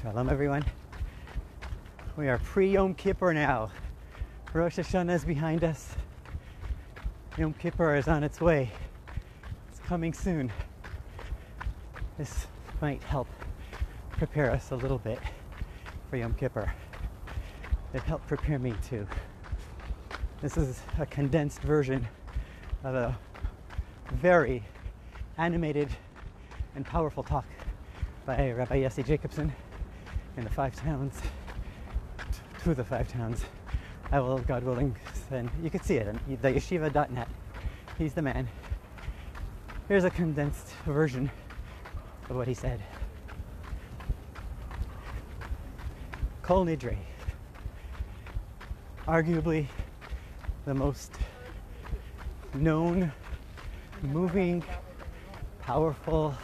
Shalom everyone. We are pre-Yom Kippur now. Rosh Hashanah is behind us. Yom Kippur is on its way. It's coming soon. This might help prepare us a little bit for Yom Kippur. It helped prepare me too. This is a condensed version of a very animated and powerful talk by Rabbi Yossi Jacobson in the 5 towns, to the 5 towns. I will, God willing, send, you can see it on the yeshiva.net. He's the man. Here's a condensed version of what he said. Kol Nidrei, arguably the most known, moving, powerful,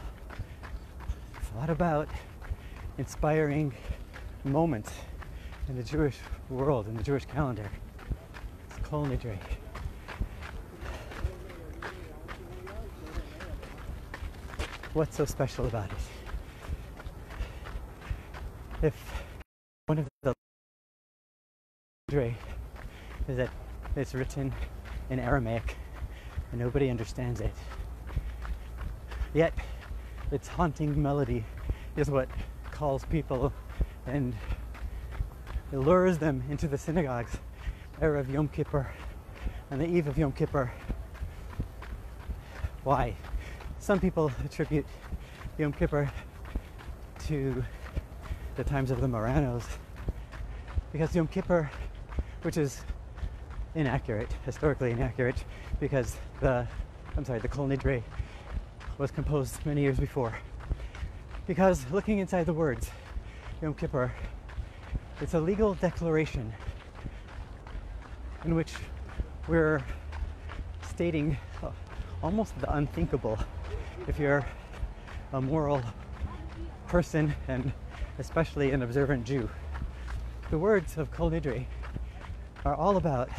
thought about, inspiring moment in the Jewish world, in the Jewish calendar. It's Kol Nidrei. What's so special about it? If one of the Nidrei is that it's written in Aramaic and nobody understands it, yet its haunting melody is what calls people and lures them into the synagogues Erev Yom Kippur, on the eve of Yom Kippur. Why? Some people attribute Yom Kippur to the times of the Moranos, because Yom Kippur, which is inaccurate, historically inaccurate, because the Kol Nidrei was composed many years before. Because looking inside the words, Yom Kippur, it's a legal declaration in which we're stating almost the unthinkable if you're a moral person and especially an observant Jew. The words of Kol Nidrei are all about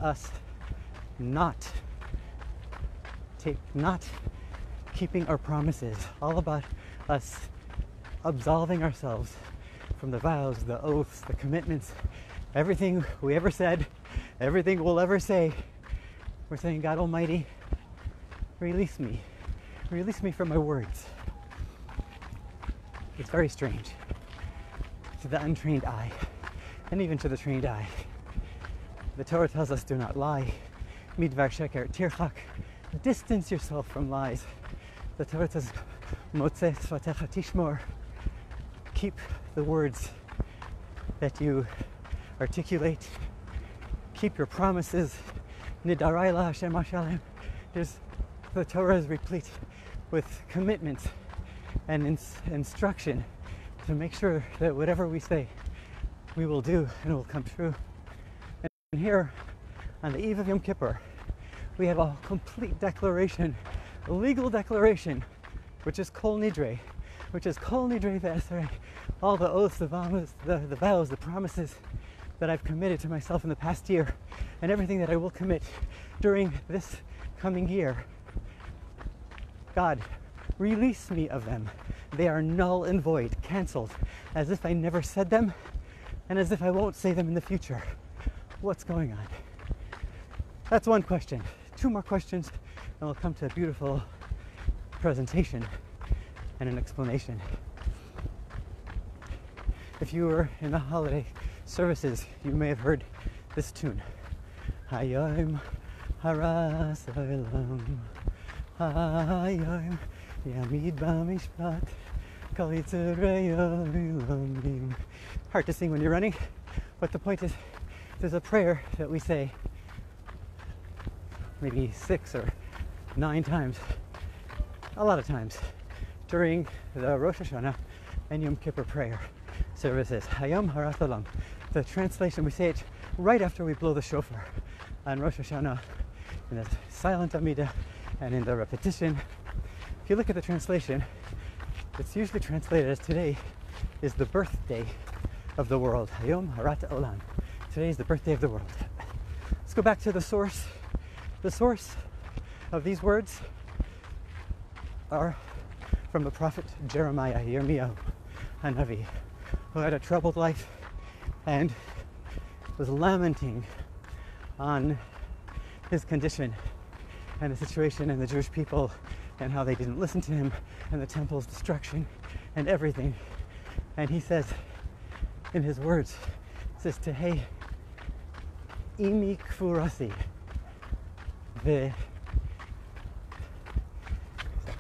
us not keeping our promises, all about us absolving ourselves from the vows, the oaths, the commitments, everything we ever said, everything we'll ever say. We're saying, God Almighty, release me from my words. It's very strange to the untrained eye, and even to the trained eye. The Torah tells us, do not lie. Midvar sheker tirchak. Distance yourself from lies. The Torah says, Motzeh tzvatecha tishmor. Keep the words that you articulate. Keep your promises. Nidrei la Hashem Hashalem. The Torah is replete with commitments and instruction to make sure that whatever we say, we will do and it will come true. And here, on the eve of Yom Kippur, we have a complete declaration, a legal declaration, which is Kol Nidrei, V'esrei, all the oaths, the vows, the promises that I've committed to myself in the past year, and everything that I will commit during this coming year. God, release me of them. They are null and void, cancelled, as if I never said them, and as if I won't say them in the future. What's going on? That's one question. 2 more questions, and we'll come to a beautiful presentation and an explanation. If you were in the holiday services, you may have heard this tune. Hayom haras olam, Hayom yamid b'mishpat, kol yitzurei olamim. Hard to sing when you're running, but the point is, there's a prayer that we say maybe 6 or 9 times, a lot of times, during the Rosh Hashanah and Yom Kippur prayer services. Hayom haras olam. The translation, we say it right after we blow the shofar on Rosh Hashanah, in the silent Amidah and in the repetition. If you look at the translation, it's usually translated as today is the birthday of the world. Hayom harat olam. Today is the birthday of the world. Let's go back to the source. The source of these words are from the prophet Jeremiah, Yirmiyahu, Hanavi. who had a troubled life and was lamenting on his condition and the situation and the Jewish people and how they didn't listen to him and the temple's destruction and everything. And he says in his words, says, Tehei imi kfurasi. The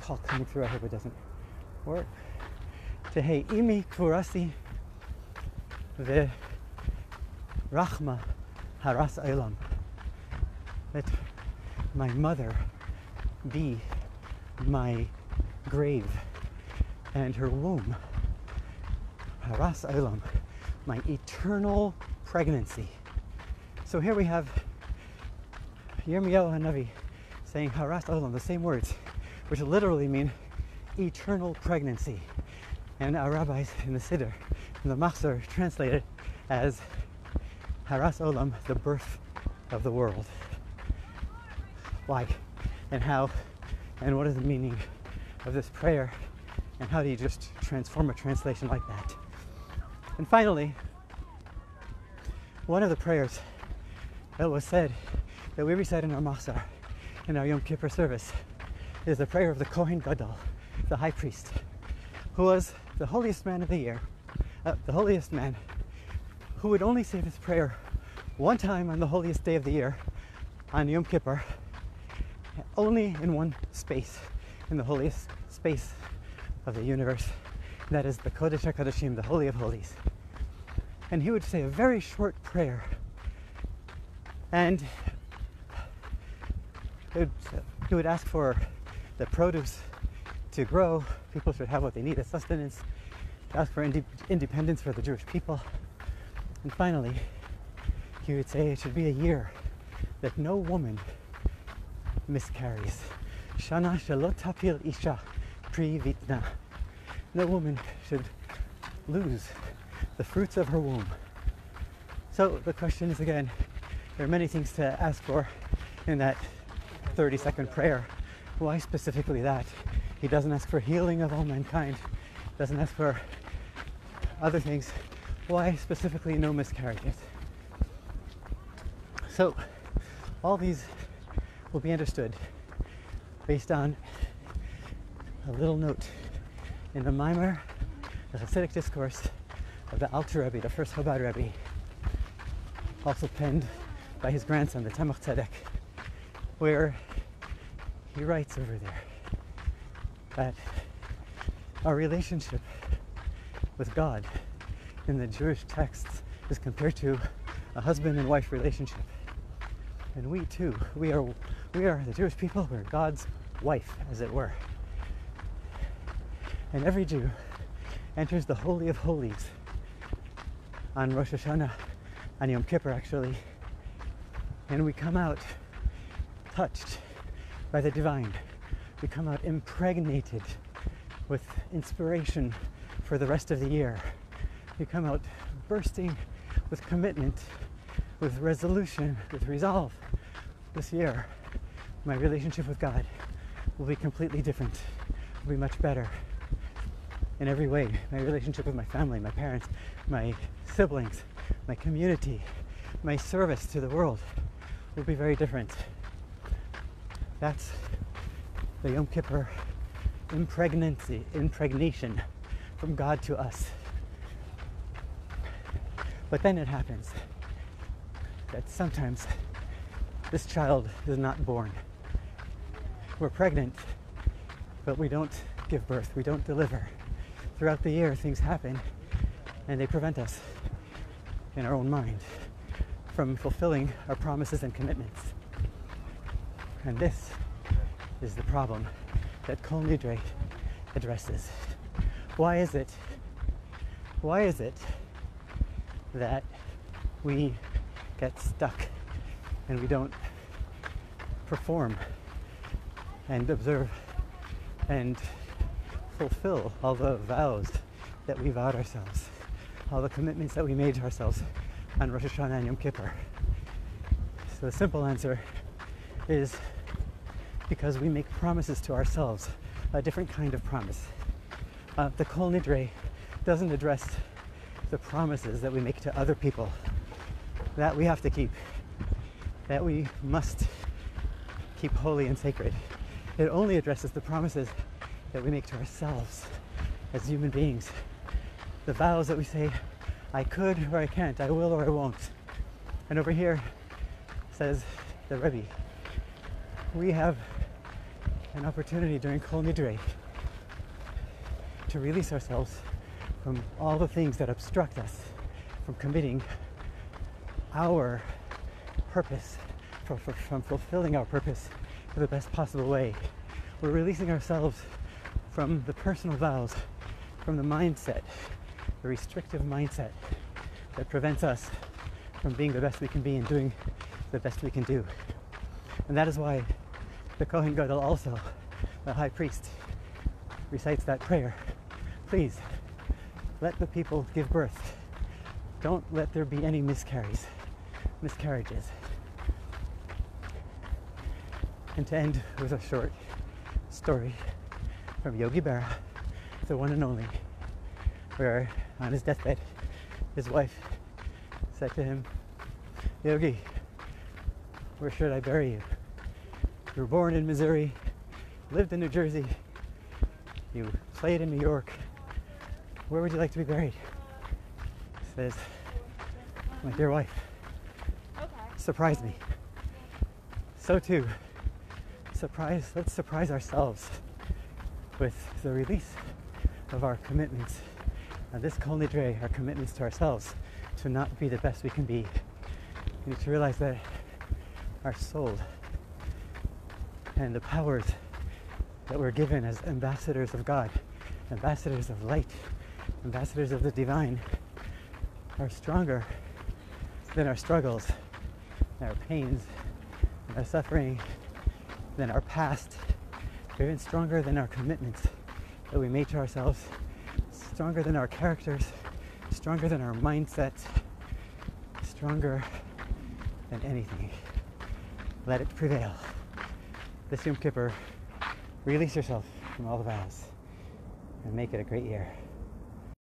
call coming through, I hope it doesn't work. Tehei imi kfurasi the rachma haras olam. Let my mother be my grave and her womb haras olam, my eternal pregnancy. So here we have Yirmiyahu Hanavi saying haras olam, the same words, which literally mean eternal pregnancy. And our rabbis in the Siddur, in the Machzor, translate it as haras olam, the birth of the world. Why and how and what is the meaning of this prayer, and how do you just transform a translation like that? And finally, one of the prayers that was said, that we recite in our Machzor, in our Yom Kippur service, is the prayer of the Kohen Gadol, the high priest, who was the holiest man of the year, the holiest man, who would only say this prayer one time on the holiest day of the year, on Yom Kippur, only in one space, in the holiest space of the universe, and that is the Kodesh HaKodeshim, the Holy of Holies. And he would say a very short prayer, and he would ask for the produce to grow. People should have what they need as sustenance, ask for independence for the Jewish people. And finally, he would say it should be a year that no woman miscarries. Shana shelot tapil isha pri vitna. No woman should lose the fruits of her womb. So the question is, again, there are many things to ask for in that 30-second prayer. Why specifically that? He doesn't ask for healing of all mankind, doesn't ask for other things. Why specifically no miscarriages? So all these will be understood based on a little note in the Maimer, the Hasidic discourse of the Alter Rebbe, the first Chabad Rebbe, also penned by his grandson, the Tzemach Tzedek, where he writes over there that our relationship with God in the Jewish texts is compared to a husband and wife relationship. And we too, we are the Jewish people, we're God's wife, as it were. And every Jew enters the Holy of Holies on Rosh Hashanah, on Yom Kippur actually, and we come out touched by the divine. We come out impregnated with inspiration for the rest of the year. We come out bursting with commitment, with resolution, with resolve. This year, my relationship with God will be completely different, will be much better in every way. My relationship with my family, my parents, my siblings, my community, my service to the world will be very different. That's the Yom Kippur impregnation from God to us. But then it happens that sometimes this child is not born. We're pregnant, but we don't give birth, we don't deliver. Throughout the year, things happen, and they prevent us in our own mind from fulfilling our promises and commitments. And this is the problem that Kol Nidrei addresses. Why is it that we get stuck and we don't perform and observe and fulfill all the vows that we vowed ourselves, all the commitments that we made to ourselves on Rosh Hashanah and Yom Kippur? So the simple answer is because we make promises to ourselves, a different kind of promise. The Kol Nidrei doesn't address the promises that we make to other people that we have to keep, that we must keep holy and sacred. It only addresses the promises that we make to ourselves as human beings. The vows that we say, I could or I can't, I will or I won't. And over here says the Rebbe, we have an opportunity during Kol Nidrei to release ourselves from all the things that obstruct us from committing our purpose, from fulfilling our purpose in the best possible way. We're releasing ourselves from the personal vows, from the mindset, the restrictive mindset that prevents us from being the best we can be and doing the best we can do. And that is why the Kohen Gadol also, the high priest, recites that prayer. Please, let the people give birth. Don't let there be any miscarriages. And to end with a short story from Yogi Berra, the one and only, where on his deathbed, his wife said to him, Yogi, where should I bury you? You were born in Missouri, lived in New Jersey, you played in New York. Where would you like to be buried? He says, my dear wife, surprise me. So too, let's surprise ourselves with the release of our commitments. And this Kol Nidrei, our commitments to ourselves to not be the best we can be. We need to realize that our soul and the powers that we're given as ambassadors of God, ambassadors of light, ambassadors of the divine, are stronger than our struggles, than our pains, than our suffering, than our past. They're even stronger than our commitments that we made to ourselves, stronger than our characters, stronger than our mindset, stronger than anything. Let it prevail. This Yom Kippur, release yourself from all the vows and make it a great year.